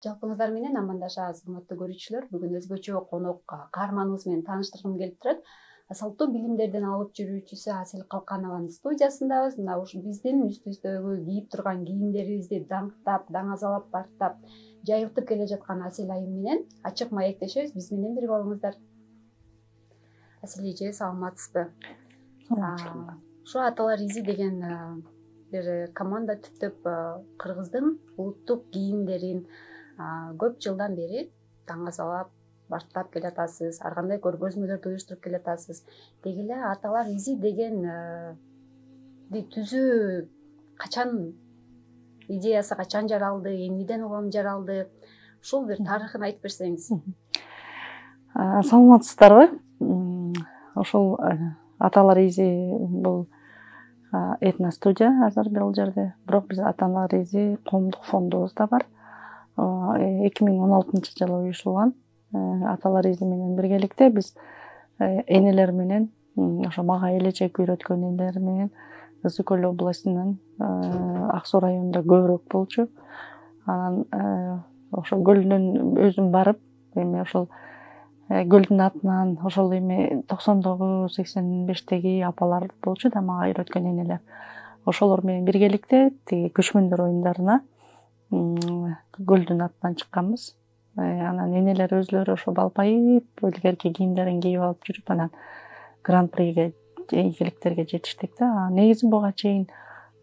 Жалпыңыздар менен амандашабыз, урматтуу көрүүчүлөр. Бүгүн өзгөчө конок каарманыбыз менен тааныштыргым келип турат. Салттуу билимдердин алып жүрүүчүсү Асель Калканованын студиясындабыз. Мына ушу биздин үстүбүздөгү кийип турган кийимдерибизди даңктап, даңазалап, бартап, жайылтып келе жаткан Асель айым менен ачык маектешебиз. Биз менен бирге болуңуздар. Асель эже, саламатсызбы? Ушу Аталар изи деген бир команда түптөп Кыргыздын улуттук кийимдерин көп жылдан бери даңазалап, бартап келатасыз, ар кандай көргөзмөлөрдү уюштуруп келатасыз. Деги эле Аталар изи деген түзүү качан идеясы качан жаралды, эмнеден улам жаралды? Ушул бир тарыхын айтып берсеңиз. Саламатсыздарбы? Ошол Аталар изи бул этно студия азыр бул жерде. Бирок биз Аталар изи коомдук фондубуз да бар. 2016-жылы уюшулган. Аталар изи менен биргеликте биз энелер менен, ошо мага элечек үйрөткөн энелер менен Ысык Көл областынын Ак Суу районунда көбүрөөк болчу. Анан ошо көлдөн өзүм барып, эми ошол көлдүн атынан ошол эми 99-85-теги апалар болчу да мага үйрөткөн энелер. Ошолор менен биргеликте тиги көчмөндөр оюндарына көлдүн атынан чыкканбыз. Анан энелер өзлөрү ошо балпайып, илгерки кийимдерин кийип алып жүрүп, анан гран-приге, ийгиликтерге жетиштик да. Негизи буга чейин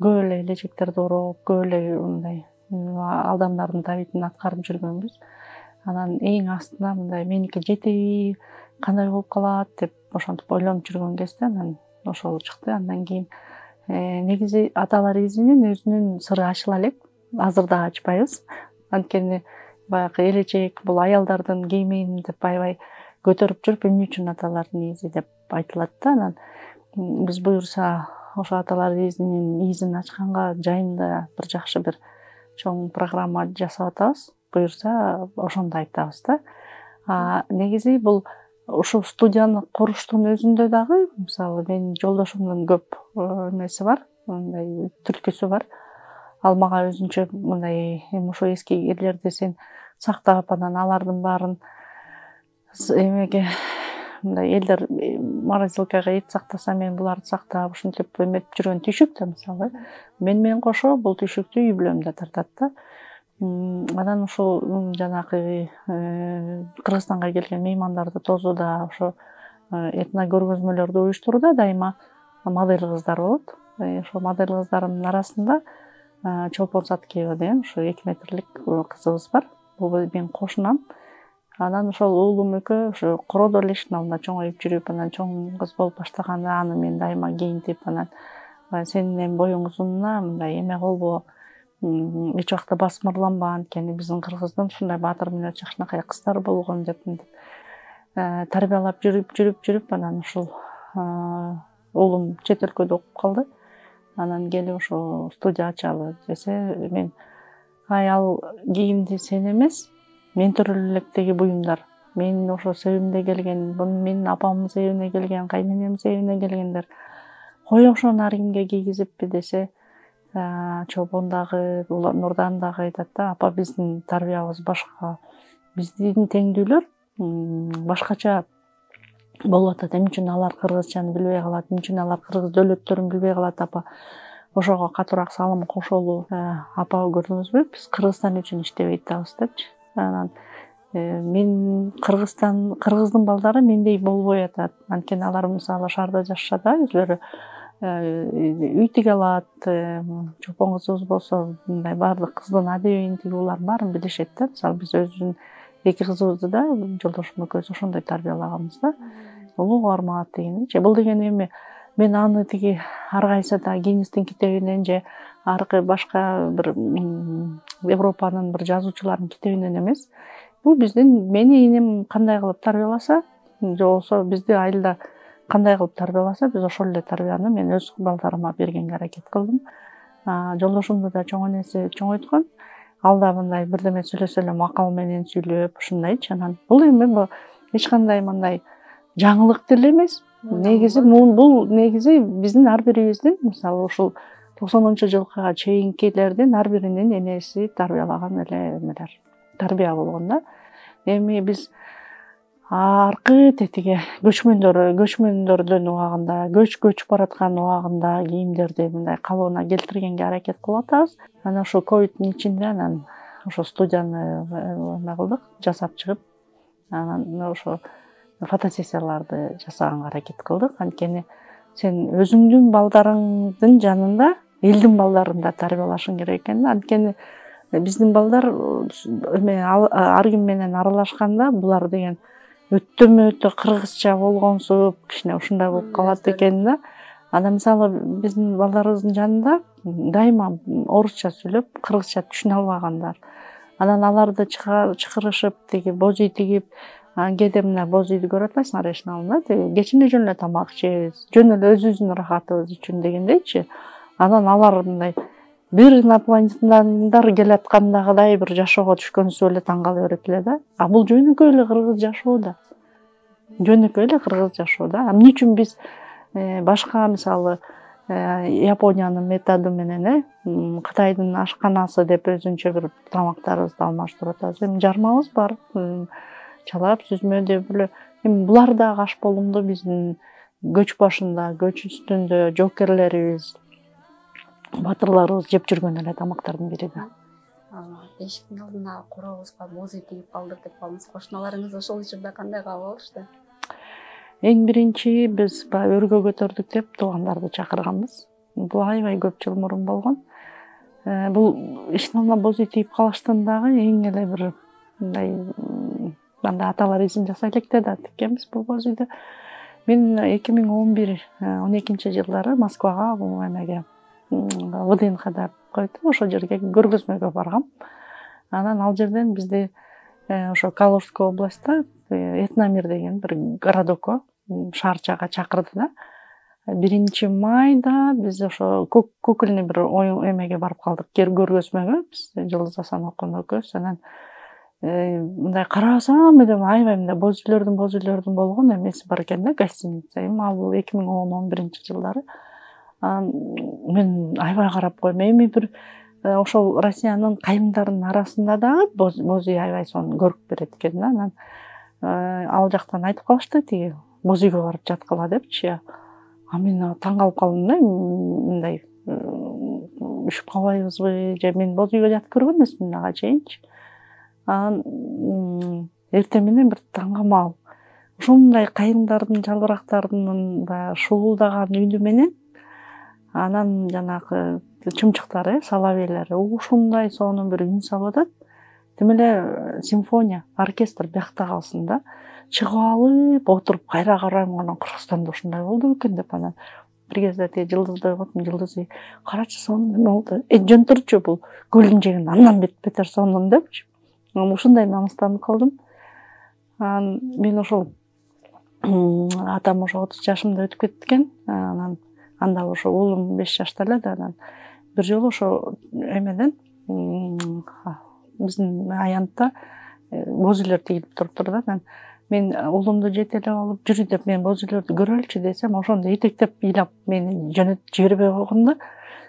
көп эле элечектерди ороп, көп эле мындай алдамдардын табитин аткарып жүргөнбүз. Анан эң астына мындай меники жетеби, кандай болуп калат деп ошентип ойлонуп жүргөн кезде анан ошол чыкты. Андан кийин негизи Аталар изинин өзүнүн сыры ачыла элек. Азыр да ачпайбыз. Анткени баягы элечек бул аялдардын кийими деп аябай көтөрүп жүрүп, эмне үчүн Аталар изи деп айтылат да. Анан биз буюрса ошо Аталар изинин изин ачканга жайында бир жакшы бир чоң программа жасап атабыз. Буюрса ошондо айтабыз да. Негизи бул ушул студияны куруштун өзүндө дагы, мисалы, менин жолдошумдун көп эмеси бар, мындай түрткүсү бар. Ал мага өзүнчө мындай эми ошо эски эрлерди сен сактап, анан алардын баарын эмеге мындай элдер морозилкага эт сактаса, мен буларды сактап, ушинтип эметип жүргөн түйшүк да, мисалы. Мен менен кошо бул түйшүктү үй бүлөмдө тартат да. Анан ошол жанагы Кыргызстанга келген меймандарды тосууда, ошо этно көргөзмөлөрдү уюштурууда дайыма модель кыздар болот. Ошол модель кыздарымдын арасында Чолпон Саткиева деген ошо 2 метрлик кызыбыз бар. Бул менин кошунам. Анан ошол уулум экөө ошо кородо элештин алдында чоңоюп жүрүп, анан чоң кыз болуп баштаганда аны мен дайыма кийинтип, анан сенин эми боюң узунуна мындай эме болбо, эч убакта басмырланба, анткени биздин Кыргыздын ушундай баатыр мүнөт жакшынакай кыздары болгон деп тарбиялап жүрүп, анан ушул уулум чет өлкөдө окуп калды. Анан келип ошо студия ачалы десе, мен ал кийимди сен эмес, мен төрөлө электеги буюмдар. Мен ошо себимде келген, менин апамдын себимине келген, кайненемдин себимине келгендер. Кой ошону ар кимге кийгизиппи десе, Чолпон дагы, Нурдан дагы айтат да, апа биздин тарбиябыз башка. Биздин теңдүүлөр башкача болуп атат. Эмне үчүн алар кыргызчаны билбей калат, эмне үчүн алар кыргыз дөөлөттөрүн билбей калат, апа. Ошого катуураак салым кошолу. Апа, көрдүңүзбү, биз Кыргызстан үчүн иштебей атабыз депчи. Анан мен Кыргыздын балдары мендей болбой атат. Анткени алар мисалы шаарда жашашада өзлөрү үй тиге алат. Чолпон кызыбыз болсо мындай баардык кыздын адебин тигүүлөрүн баарын билишет да. Мисалы биз өзүбүздүн 2 кызыбызды да жолдошум экөөбүз ошондой тарбиялаганбыз да. Улуу армаат дегенчи. Бул деген эми мен аны тиги ар кайсы да Гиннестин китебинен же аркы башка бир Европанын бир жазуучуларынын китебинен эмес. Бул мени энем кандай кылып тарбияласа, же болбосо бизди айылда кандай кылып тарбияласа, биз ошол эле тарбияны мен өз балдарыма бергенге аракет кылдым. Жолдошумду да чоң энеси чоңойткон. Ал да мындай бирдеме сүйлөсө эле макал менен сүйлөп, ушундайчы. Анан бул эми эч кандай мындай жаңылык деле эмес. Негизи бул негизи биздин ар бирибиздин, мисалы, ушул 90-жылкыга чейинкилердин ар биринин энеси тарбиялаган эле эмелер. тарбия болгон да. Эми биз аркы тетиге көчмөндөрдүн убагында, көчүп бараткан убагында кийимдерди мындай калыбына келтиргенге аракет кылып атабыз. Анан ошо ковидтин ичинде анан ошо студияны эме кылдык, жасап чыгып, анан ошо фотосессияларды жасаганга аракет кылдык. Анткени сен өзүңдүн балдарыңдын жанында элдин балдарын да тарбиялашың керек экен да. Анткени биздин балдар эме ар ким менен аралашканда булар деген өтө кыргызча болгонсуп, кичине ушундай болуп калат экен да. Анан мисалы биздин балдарыбыздын жанында дайыма орусча сүйлөп, кыргызча түшүнө албагандар. Анан аларды чакырышып, тиги божий тигип, кээде мына божийди көрүп атпайсыңар эшиналда, тиги кечине жөн эле тамак жейбиз, жөн эле өзүбүздүн рахатыбыз үчүн дегендейчи. Анан алар мындай бир инопланетяндар келаткандагыдай бир жашоого түшкөнсүп эле таң кала берет эле да. А бул жөнөкөй эле кыргыз жашоо да. Жөнөкөй эле кыргыз жашоо да. Эмне үчүн биз башка мисалы Япониянын методу менен Кытайдын ашканасы деп өзүнчө бир тамактарыбызды алмаштырып атабыз. Эми жармабыз бар. Чалап, сүзмө деп эле. Эми булар да аш болумду биздин көч башында, көч үстүндө жоокерлерибиз, батырларыбыз жеп жүргөн эле тамактардын бири да. Эшиктин алдына корообузга божий тигип калдык деп калдыңыз. Кошуналарыңыз ошол учурда кандай кабыл алышты? Эң биринчи биз баягы өргө көтөрдүк деп туугандарды чакырганбыз. Бул аябай көп жыл мурун болгон. Бул ишиналган божий тигип калыштын дагы эң эле бир мындай анда аталаризм жасай электе да тиккенбиз бул божийди. Мен 2011-12 жылдары Москвага бул эмеге ВДНХ койду, ошол жерге көргөзмөгө баргам. Анан ал жерден бизди ошо Калужская областта Этномир деген бир городокко, шаарчага чакырды да. 1 майда биз ошо көкүлүнү бир эмеге барып калдык, көргөзмөгө, биз Жылдыз Асанокун экөөбүз. Анан мындай карасам эле аябай мындай божүйлөрдүн болгон эмеси бар экен да, гостиница. Эми ал 2010-11 жылдары. Мен аябай карап койдум. Эми бир ошол Россиянын кайымдарынын арасында дагы божий аябай сонун көрүп берет экен да. Анан ал жактан айтып калышты, тиги божийге барып жаткыла депчи. Мен таң калып калдым да, мындай үшүп калбайбызбы, же мен божийге жатып көргөн эмесмин ага чейинчи. Анан эртең менен бир таңгамал ушундай кайымдардын, жалбырактардын баягы шуулдаган үнү менен анан жанагы чымчыктары, соловейлери ушундай сонун бир үн салып атат. Тим эле симфония, оркестр биякта калсын да. Чыгып алып, отуруп кайра карайм, анан Кыргызстанда ушундай болду экен деп анан бир кезде тиги Жылдызды койгом, Жылдыз карачы сонун эме болду. Жөн турчу бул көлдүн жегинде андан бетер сонун депчи. Ушундай намыстанып калдым. Мен ошол атам ошо 30 жашымда өтүп кеткен. Анан анда ошо уулум 5 жашта эле да. Анан бир жолу ошо эмеден биздин аянтта божүйлөр тигилип туруптур да. Анан мен уулумду жетелеп алып жүрү деп мен божүйлөрдү көрөлүчү десем, ошондо этектеп ыйлап мени жөнөтүп жибербей койгондо,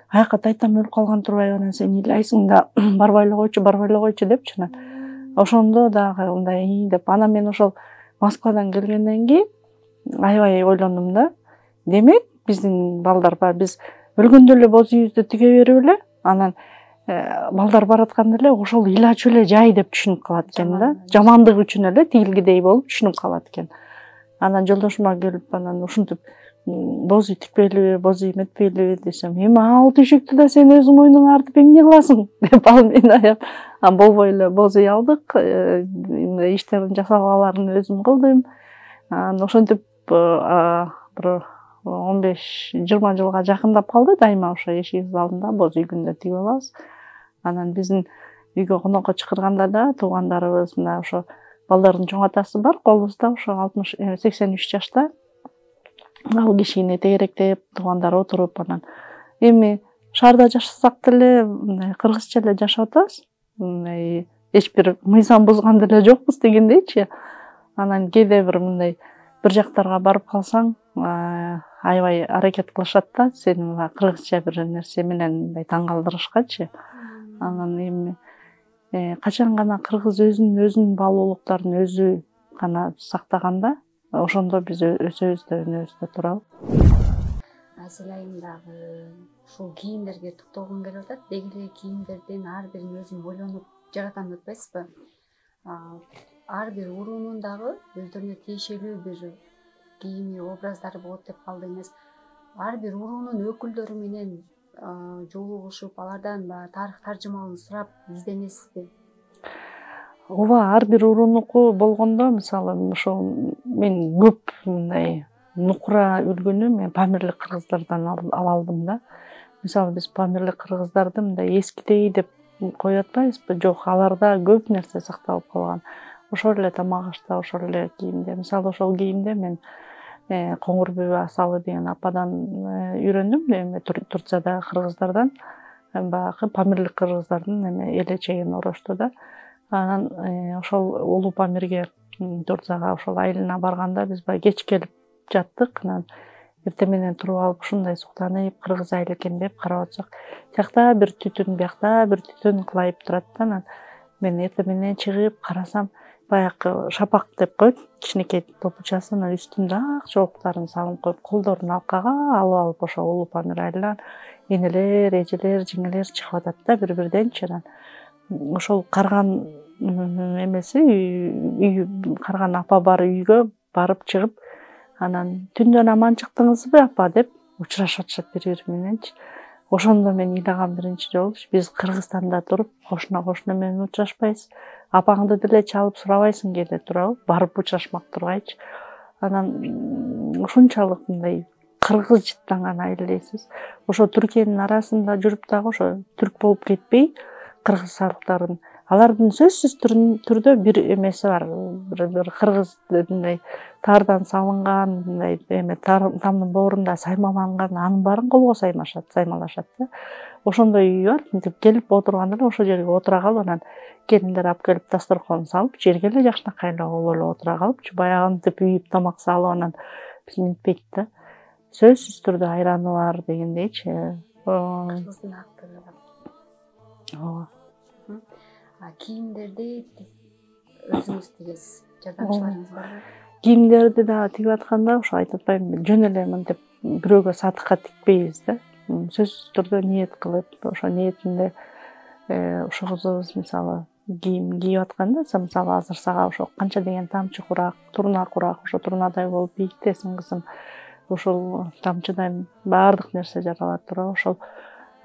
аяка тайтам өлүп калган турбайбы, анан сен ыйлайсың да барбай эле койчу депчи. Ошондо дагы мындай деп анан мен ошол Москвадан келгенден кийин аябай ойлондум да. Демек биздин балдар бар, биз өлгөндө эле божүйүбүздү тиге берип эле, анан балдар баратканда эле ошол ыйлачу эле жай деп түшүнүп калат экен да. Жамандык үчүн эле тигилгидей болуп түшүнүп калат экен. Анан жолдошума келип анан ушинтип божүй тикпейлиби, божүй эметпейлиби десем, эми ал төшөктү да сен өзүң мойнуңа артып эмне кыласың деп ал мени аяп, болбой эле божүй алдык, иштерин жасалгаларын өзүм кылдым. Ошентип бир 15-20 жылга жакындап калды, дайыма ошо эшигибиздин алдында божүй күндө тигип алабыз. Анан биздин үйгө конокко чакырганда да туугандарыбыз, мына ошо балдардын чоң атасы бар, колубузда ошо 83 жашта. Ал кишини тегеректеп, туугандар отуруп, анан эми шаарда жашасак деле мындай кыргызча эле жашап атабыз. Мындай эч бир мыйзам бузган деле жокпуз дегендейчи. Анан кээде бир мындай бир жактарга барып калсаң, аябай аракет кылышат да, сени кыргызча бир нерсе менен мындай таң калтырышкачы. Анан качан гана кыргыз өзүнүн баалуулуктарын өзү гана сактаганда ошондо биз өсөбүз да өнөбүз да туурабы. Асел айындагы ушул кийимдерге токтолгум келип атат. Деги эле кийимдердин ар бирин өзүн ойлонуп жараткан деп атпайсызбы? Ар бир уруунун дагы өздөрүнө тиешелүү бир кийими, образдары болот деп калды эмес. Ар бир уруунун өкүлдөрү менен жолугушуп, алардан баягы тарых таржымалын сурап изденесизби? Ооба, ар бир уруунуку болгондо, мисалы, ошол мен көп мындай нукура үлгүнү мен памирлик кыргыздардан ала алдым да. Мисалы, биз памирлик кыргыздарды мындай эскидей деп коюп атпайбызбы? Жок, аларда көп нерсе сакталып калган. Ошол эле тамак ашта, ошол эле кийимде. Мисалы, ошол кийимде мен Коңурбүбө Асалы деген ападан үйрөндүм, эми Турциядагы кыргыздардан, баягы памирлик кыргыздардын эме элечегин орошто да. Анан ошол Улуу Памирге Турцияга ошол айылына барганда биз баягы кеч келип жаттык. Анан эртең менен туруп алып ушундай суктанып, кыргыз айыл экен деп карап атсак, тиякта бир түтүн, биякта бир түтүн кылайып турат да. Анан мен эртең менен чыгып карасам, баягы шапак деп коет, кичинекей топучасы, анан үстүндө ак чоокторун салып коюп, колдорун алкага алып ошо Улуу Памир айылынан энелер, эжелер, жеңелер чыгып атат да бири-бирденчи. Анан ошол карган эмеси карган апа бар үйгө барып чыгып, анан түндөн аман чыктыңызбы апа деп учурашып атышат бири-бири мененчи. Ошондо мен ыйлагам биринчи жолу, биз Кыргызстанда туруп кошуна менен учурашпайбыз. Апаңды деле чалып сурабайсың келе турабы, барып учурашмак тургайчы. Анан ушунчалык мындай кыргыз жыттанган айыл дейсиз. Ошо Түркиянын арасында жүрүп дагы ошо түрк болуп кетпей, кыргыз салыктарын алардын сөзсүз түрдө бир эмеси бар. Бир кыргыз мындай таардан салынган, мындай эме тамдын боорунда саймаланган, анын баарын колго саймалашат да. Ошондой үй бар. Мынтип келип отурганда эле ошол жерге отура калып, анан келиндер алып келип дасторкон салып, жерге эле жакшынакай эле отура калыпчы, баягы ынтип үйүп тамак салып, анан биз минтпейт да. Сөзсүз түрдө айраны бар дегендейчи. Кыргыздын актыры бар. Ооба. Кийимдерди өзүңүз тигесиз, жардамчыларыңыз барбы? Кийимдерди да тигип атканда ошо айтып атпаймынбы, жөн эле мынтип бирөөгө сатыкка тикпейбиз да. Сөзсүз түрдө ниет кылып, ошо ниетинде ошо кызыбыз мисалы кийим кийип атканда, мисалы азыр сага ошо канча деген тамчы курак, турна курак, ошо турнадай болуп бийиктесиң кызым. Ошол тамчыдан баардык нерсе жаралат туурабы? Ошол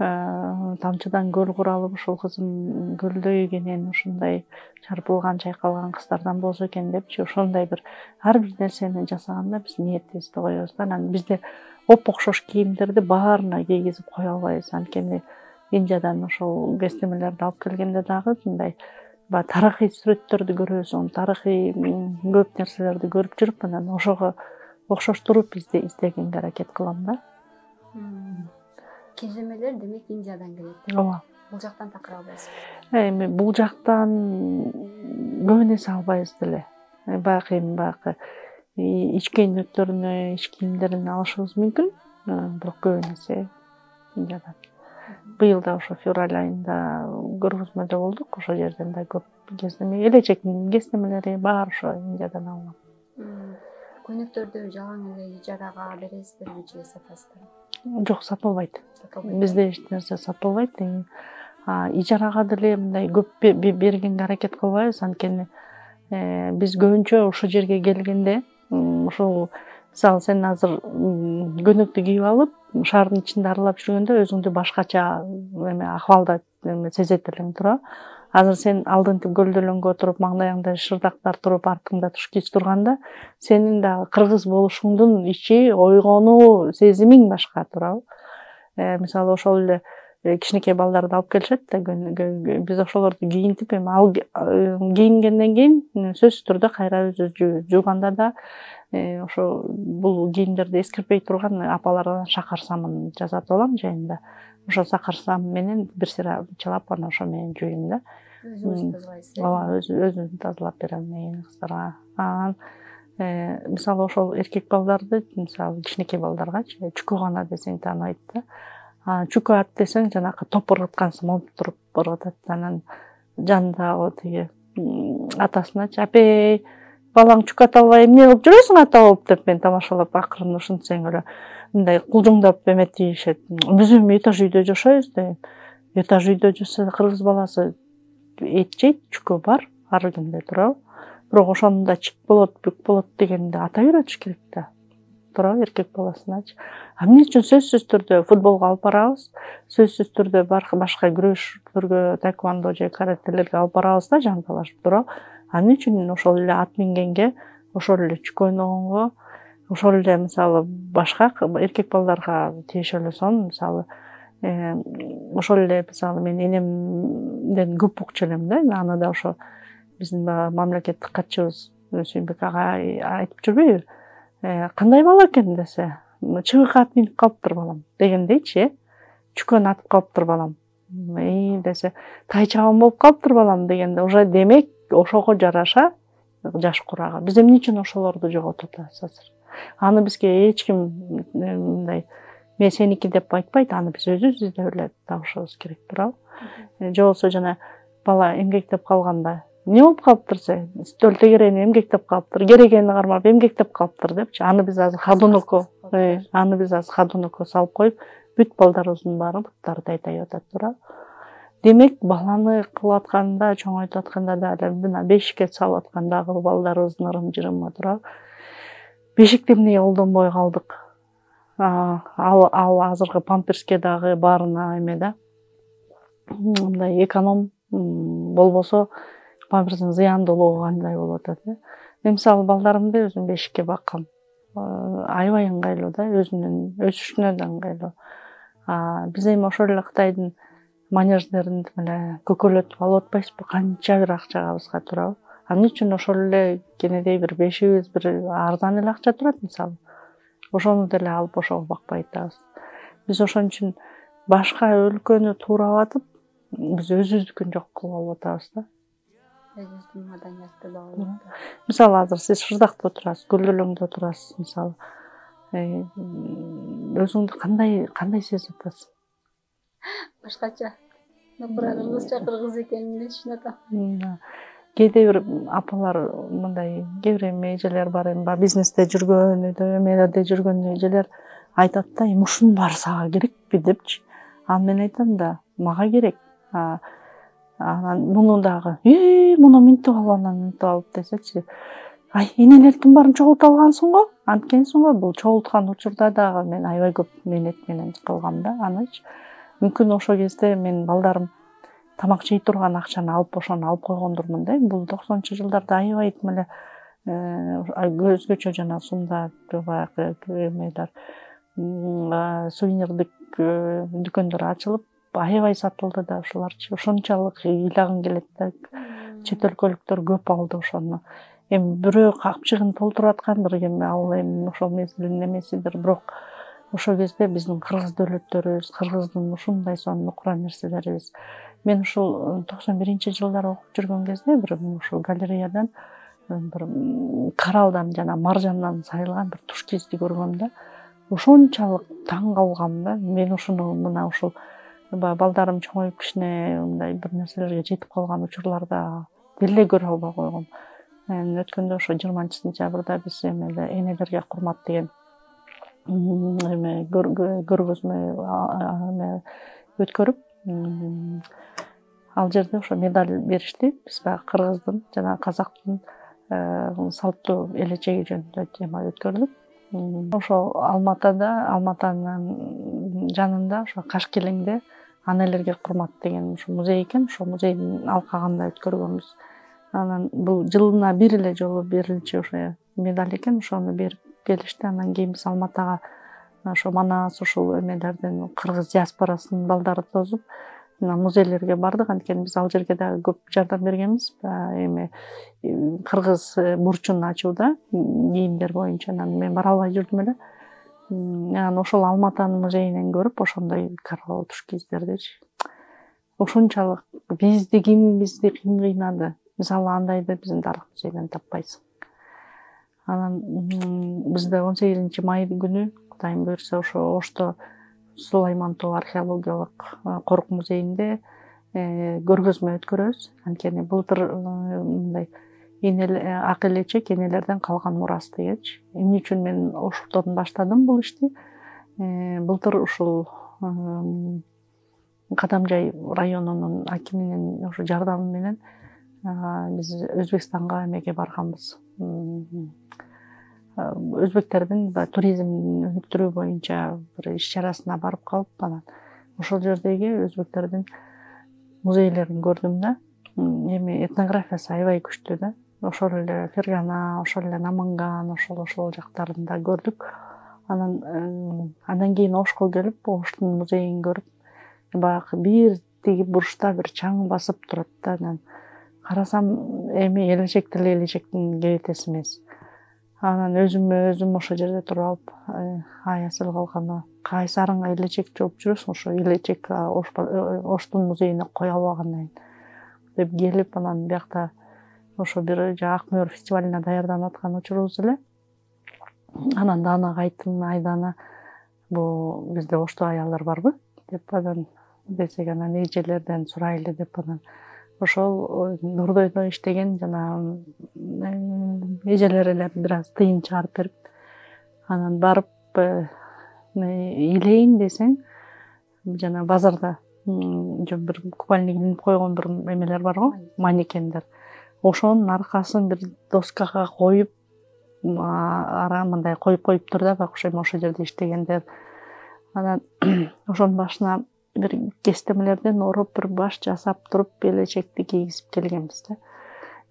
тамчыдан көл куралып, ошол кызым көлдөй кенен ушундай чарпылган, чайкалган кыздардан болсо экен депчи, ошондой бир ар бир нерсени жасаганда биз ниетибизди коебуз да. Анан бизде оп-окшош кийимдерди баарына кийгизип кое албайбыз. Анткени Индиядан ошол кестемелерди алып келгенде дагы мындай тарыхый сүрөттөрдү көрөсүң, тарыхый көп нерселерди көрүп жүрүп, анан ошого окшоштуруп издегенге аракет кылам да. Киземелер демек Индиядан келет. Ооба. Бул жактан такыр албайсызбы? Эми бул жактан көбүн эсе албайбыз деле. Баягы ич көйнөктөрүнө, ич кийимдерине алышыбыз мүмкүн, бирок көбүн эсе Индиядан. Быйыл да ошо февраль айында көргөзмөдө болдук, ошол жерден да көп кестеме, элечектин кестемелери баары ошо Индиядан алынган. Көйнөктөрдү жалаң эле ижарага бересиздерби же сатасыздарбы? Жок, сатылбайт. Бизде эч нерсе сатылбайт. Ижарага деле мындай көп бергенге аракет кылбайбыз, анткени биз көбүнчө ошол жерге келгенде, ошол мисалы сен азыр көйнөктү кийип алып, шаардын ичинде аралап жүргөндө өзүңдү башкача акыбалда сезет элең туурабы? Азыр сен алдынтип көлдөлөнгө отуруп, маңдайыңда шырдактар туруп, артыңда туш киз турганда, сенин дагы кыргыз болушуңдун ичи, ойгонуу, сезимиң башка туурабы? Мисалы ошол эле кичинекей балдарды алып келишет да, биз ошолорду кийинтип, эми ал кийингенден кийин сөзсүз түрдө кайра өзүбүз жууганда да ошо бул кийимдерди эскиртпей турган апалардан шакарсамын жасатып алам жайында. Ошо сакарсам менен бир сыйра чылап, анан ошо менен жуйм да. Өзүңүз тазалайсыз? Ооба, өзүм тазалап берем эми кыздарга. Анан мисалы ошол эркек балдарды, мисалы кичинекей балдаргачы чүкө гана десең тааныбайт да. Чүкө ат десең жанагы топ ыргыткан сымал туруп ыргытат. Анан жанындагы тиги атасыначы апей балаң чүк ата албай эмне кылып жүрөсүң ата болуп деп мен тамашалап акырын ушинтсең эле мындай кулжуңдап эметишет. Биз эми этаж үйдө жашайбыз дейм. Этаж үйдө жашаса кыргыз баласы эт жейт, чүкө бар ар кимде туурабы. Бирок ошондо чик болот, бүк болот дегенде ата үйрөтүш керек да. Туурабы эркек баласыначы. Эмне үчүн сөзсүз түрдө футболго алып барабыз, сөзсүз түрдө башка күрөштөргө, таэквондо же карателерге алып барабыз да жанталашып туурабы. Эмне үчүн ошол эле ат мингенге, ошол эле чүк ойногонго, ошол эле мисалы башка эркек балдарга тиешелүү сон, мисалы ошол эле мисалы мен энемден көп укчу элем да. Аны да ошо биздин мамлекеттик катчыбыз Сүйүнбек ага айтып жүрбөйбү? Кандай бала экен десе, чыбыкка ат минип калыптыр балам дегендейчи, чүкөнү атып калыптыр балам. Десе, тайчабан болуп калыптыр балам дегенде, уже демек ошого жараша жаш курага. Биз эмне үчүн ошолорду жоготуп атабыз азыр? Аны бизге эч ким мындай мен сеники деп айтпайт, аны биз өзүбүз издеп эле табышыбыз керек туурабы? Же болбосо жана бала эмгектеп калганда эмне болуп калыптыр се? Стөл тегерени эмгектеп калыптыр, керегени кармап эмгектеп калыптыр депчи. Аны биз азыр ходунокко салып коюп, бүт балдарыбыздын баары буттары тайтайып атат туурабы? Демек, баланы кылып атканда, чоңойтуп атканда да мына бешикке салып аткандагы балдарыбыздын ырым-жырымы туурабы? Бешикти эмнеге колдонбой калдык? Ал азыркы памперске дагы баарына эме да. Мындай эконом болбосо памперстин зыяндуулугу кандай болуп атат э? Мен мисалы балдарымды өзүм бешикке баккам. Аябай ыңгайлуу да, өзүнүн өсүшүнө да ыңгайлуу. Биз эми ошол эле Кытайдын манеждерин эле көкөлөтүп алып атпайсызбы? Канча бир акчагабызга туурабы? Эмне үчүн ошол эле кенедей бир бешигибиз бир арзан эле акча турат мисалы. Ошону деле алып ошого бакпай атабыз. Биз ошон үчүн башка өлкөнү туурап атып, биз өзүбүздүкүн жок кылып алып атабыз да. Өзүбүздүн маданиятты багып. Мисалы азыр сиз Шырдакта отурасыз, Көлдөлөңдө отурасыз, мисалы. Өзүңдү кандай сезип атасыз? Башкача. Нукура кыргыз экенин түшүнүп атам. Кээде бир апалар мындай кээ бир эжелер бар, эми бизнесте жүргөн, эмелерде жүргөн эжелер айтат да, эми ушунун баары сага керекпи депчи. Мен айтам да, мага керек. Анан муну дагы, муну минтип алып, анан минтип алып десечи, энелердин баарын чогултуп алгансың го, анткенсиң го, бул чогулткан учурда дагы мен аябай көп мээнет менен кылгам да анычы. Мүмкүн ошол кезде мен балдарым тамак жей турган акчаны алып ошону алып койгондурмун да. Бул 90-чы жылдарда аябай эле өзгөчө жана сумда баягы эмелер сувенирдик дүкөндөр ачылып, аябай сатылды да ошоларчы. Ошончолук ыйлагым келет да. Чет өлкөлүктөр көп алды ошону. Эми бирөө капчыгын толтуруп аткандыр, эми ал эми ошол мезгилдин эмесидир, бирок ошол кезде биздин кыргыз дөөлөттөрүбүз, кыргыздын ушундай сонун нукура нерселерибиз. Мен ушул 91-жылдары окуп жүргөн кезде бир ушул галереядан бир каралдан жана маржандан сайылган бир туш кизди көргөм да. Ошончолук таң калгам да. Мен ушуну мына ушул балдарым чоңоюп кичине мындай бир нерселерге жетип калган учурларда деле көрө албай койгом. Өткөндө ошо 20-сентябрда биз энелерге курмат деген эме көргөзмө өткөрүп, ал жерде ошо медаль беришти. Биз баягы кыргыздын жана казактын салттуу элечеги жөнүндө тема өткөрдүк. Ошо Алматанын жанында ошо Кашкелеңде анелерге курмат деген ушу музей экен. Ошо музейдин алкагында өткөргөнбүз. Анан бул жылына бир эле жолу берилчү ошо медаль экен. Ошону берип келишти. Андан кийин биз Алматага ошо Манас ушул эмелердин кыргыз диаспорасынын балдары тозуп музейлерге бардык. Анткени биз ал жерге дагы көп жардам бергенбиз. Эми кыргыз бурчун ачууда кийимдер боюнча. Анан мен бара албай жүрдүм эле. Анан ошол Алматанын музейинен көрүп, ошондой каралуу туш киздердичи. Ошончолук бизди ким кыйнады. Мисалы андайды биздин тарых музейден таппайсың. Анан бизде 18-май күнү Кудайым буйрса ошо Ошто Сулайман тоо археологиялык корук музейинде көргөзмө өткөрөбүз. Анткени былтыр мындай ак элечек энелерден калган мурас дегенчи. Эмне үчүн мен ошондон баштадым бул ишти? Былтыр ушул Кадамжай районунун акиминин ошо жардамы менен биз Өзбекстанга эмеге барганбыз. Өзбектердин туризмин өнүктүрүү боюнча бир иш чарасына барып калып, анан ошол жердеги өзбектердин музейлерин көрдүм да. Эми этнографиясы аябай күчтүү да. Ошол эле Фергана, ошол эле Наманган, ошол жактарында көрдүк. Андан кийин Ошко келип, Оштун музейин көрүп, баягы бир тиги бурчта бир чаң басып турат да. Анан карасам, эми элечек деле элечектин кебетеси эмес. Анан өзүм ошол жерде туруп алып, ай асыл калганы, кайсы арыңга элечек жооп жүрөсүң, ошо элечек Оштун музейине кое албагандан кийин деп келип, анан биякта ошо бир Ак Мөөр фестивалине даярданып аткан учурубуз эле. Анан да аны айттым, Айдана, бул бизде Ошту аялдар барбы деп, анан десек, анан эжелерден сурайлы деп, анан ошол Нурдойдо иштеген жана эжелер эле бир аз тыйын чыгарып берип, анан барып илейин десең, жана базарда бир купальник илинип койгон бир эмелер бар го, манекендер. Ошонун аркасын бир доскага коюп, ара мындай коюп тур да, окшойм ошол жерде иштегендер. Анан ошонун башына бир кестемелерден ороп, бир баш жасап туруп, элечекти кийгизип келгенбиз да.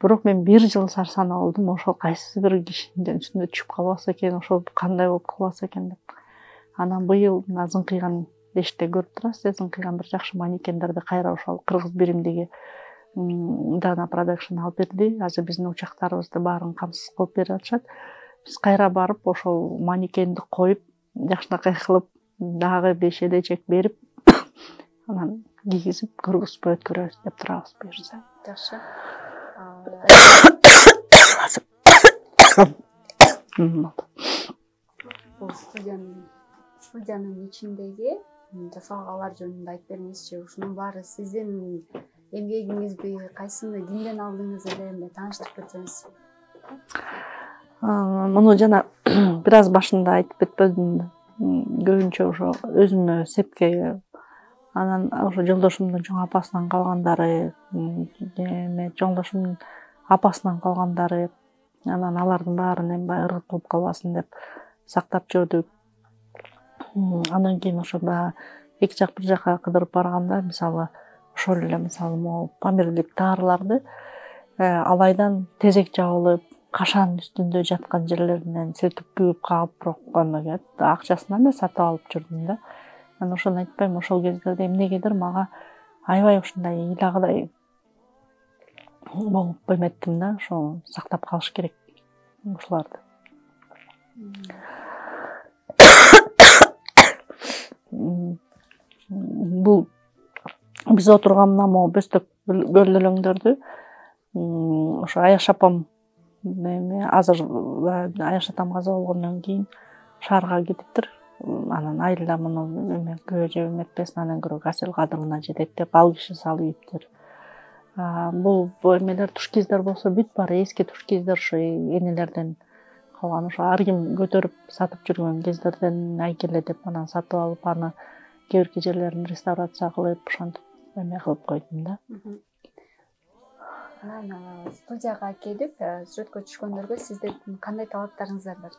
Бирок мен бир жыл сарсанаа болдум, ошол кайсы бир кишинин үстүнө түшүп калбаса экен, ошол кандай болуп калбаса экен деп. Анан быйыл мына Зыңкыйган эште көрүп турасыз, Зыңкыйган бир жакшы манекендерди кайра ошол кыргыз биримдиги Дана Production алып берди. Азыр биздин учактарыбызды баарын камсыз кылып берип атышат. Биз кайра барып, ошол манекенди коюп, жакшынакай кылып, дагы 5 элечек берип, анан кийгизип көргөзмө өткөрөбүз деп турабыз буюрса. Жакшы. Бул студиянын ичиндеги жасалгалар жөнүндө айтып бериңизчи. Ушунун баары сиздин эмгегиңизби, кайсыны кимден алдыңыз эле тааныштырып кетсеңиз. Муну жана бир аз башында айтып кетпедимби? Көбүнчө ошо өзүмө сепке, анан ошо жолдошумдун чоң апасынан калгандары, жолдошумдун апасынан калгандары, анан алардын баарын эми баягы ыргыт болуп калбасын деп сактап жүрдүк. Андан кийин ошо баягы эки жак бир жака кыдырып барганда, мисалы ошол эле могу Памирлик таарларды алайдан тезек жабылып, кашанын үстүндө жаткан жерлеринен силкип күүп кагып, бирок эмеге акчасына эле сатып алып жүрдүм да. Анан ошону айтпайм, ошол кездерде эмнегедир мага аябай ушундай ыйлагыдай болуп эметтим да, ошо сактап калыш керек ушуларды. Бул биз отурган мына могу бөстөк көлдөлөңдөрдү ошо Аяш апам азыр Аяш атам каза болгондон кийин шаарга кетиптир. Анан айылда муну көө жеп эметпесин, анан көрө Асел кадырына жетет деп ал киши салып ийиптир. Бул эмелер туш киздер болсо бүт баары эски туш киздер, ошо энелерден калган, ошо ар ким көтөрүп сатып жүргөн кездерден айкеле деп анан сатып алып, аны кээ бирки жерлерин реставрация кылып, ошентип эме кылып койдум да. Анан студияга келип сүрөткө түшкөндөргө сиздин кандай талаптарыңыздар бар?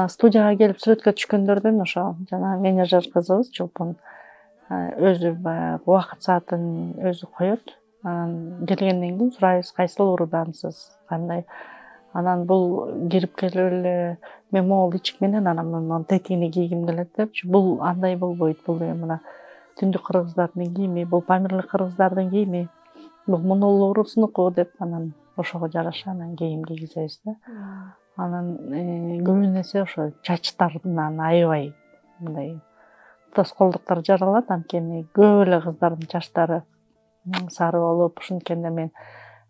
Студияга келип сүрөткө түшкөндөрдөн ошо жана менеджер кызыбыз Чолпон өзү баягы убакыт саатын өзү коет. Анан келгенден кийин сурайбыз, кайсыл уруудансыз, кандай. Анан бул кирип келип эле мен могул ичик менен анан мунун тетигини кийгим келет депчи. Бул андай болбойт, бул мына түндүк кыргыздардын кийими, бул Памирлик кыргыздардын кийими, бул мунул уруусунуку деп анан ошого жараша анан кийим кийгизебиз да. Анан көбүн эсе ошо чачтарынан аябай мындай тоскоолдуктар жаралат, анткени көп эле кыздардын чачтары сары болуп, ушинткенде мен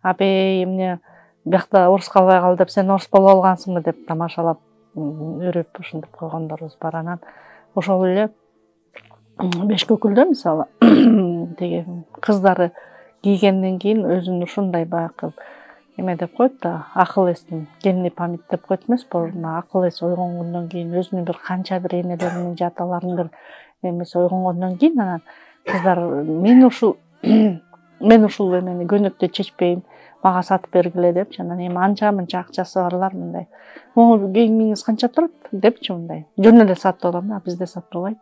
апей эмне биякта орус калбай кал деп, сен орус болуп алгансыңбы деп тамашалап үрүп ушинтип койгондорубуз бар. Анан ошол эле Бешкөкүлдө мисалы тиги кыздары кийгенден кийин өзүн ушундай баягы эме деп коет да, акыл эстин генный память деп коет эмеспи, ордуна акыл эс ойгонгондон кийин өзүнүн бир канча бир энелеринин же аталарынын бир эмеси ойгонгондон кийин анан кыздар мен ушул эмени көнөктө чечпейм, мага сатып бергиле депчи, анан эми анча мынча акчасы барлар мындай могу кийимиңиз канча турат депчи, мындай жөн эле сатып алам да, бизде сатып албайт.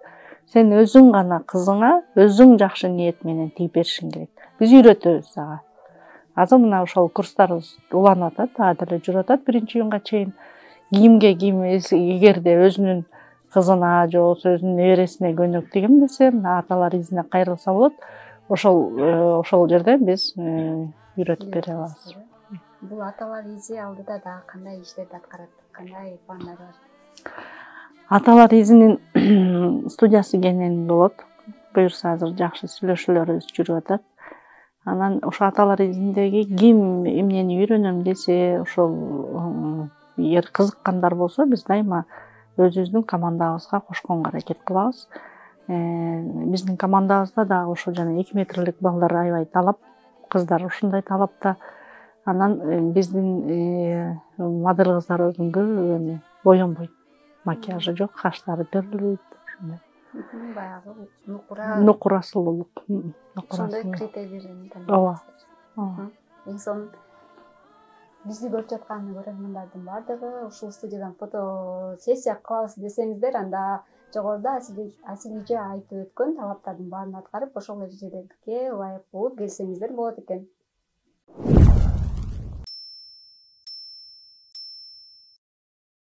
Сен өзүң гана кызыңа өзүң жакшы ниет менен тигип беришиң керек. Биз үйрөтөбүз ага. Азыр мына ошол курстарыбыз уланып атат, ага деле жүрүп атат 1-июнга чейин. Кийимге кийим эгерде өзүнүн кызына же болбосо өзүнүн небересине көнөк тигем десе, аталар изине кайрылса болот. Ошол жерде биз үйрөтүп бере алабыз. Бул аталар изи алдыда дагы кандай иштерди аткарат, кандай пландар бар? Аталар изинин студиясы кенен болот. Буюрса азыр жакшы сүйлөшүүлөрүбүз жүрүп атат. Анан ошо аталар изиндеги ким эмнени үйрөнөм десе, ошол кызыккандар болсо, биз дайыма өзүбүздүн командабызга кошконго аракет кылабыз. Биздин командабызда дагы ошо жана 2 метрлик балдар аябай талап, кыздар ушундай талапта. Анан биздин модель кыздарыбыздын көбү боенбойт, макияжы жок, каштары төрөлбөйт, ушундай. Баягы нукура сулуулук. Ошондой критерийлерин Ооба. Эң сонун бизди көрүп жаткан көрөрмандардын баардыгы ушул студиядан фотосессия кылабыз десеңиздер, анда жогоруда Асилиже айтып өткөн талаптардын баарын аткарып, ошол эрежелерге ылайык болуп келсеңиздер болот экен.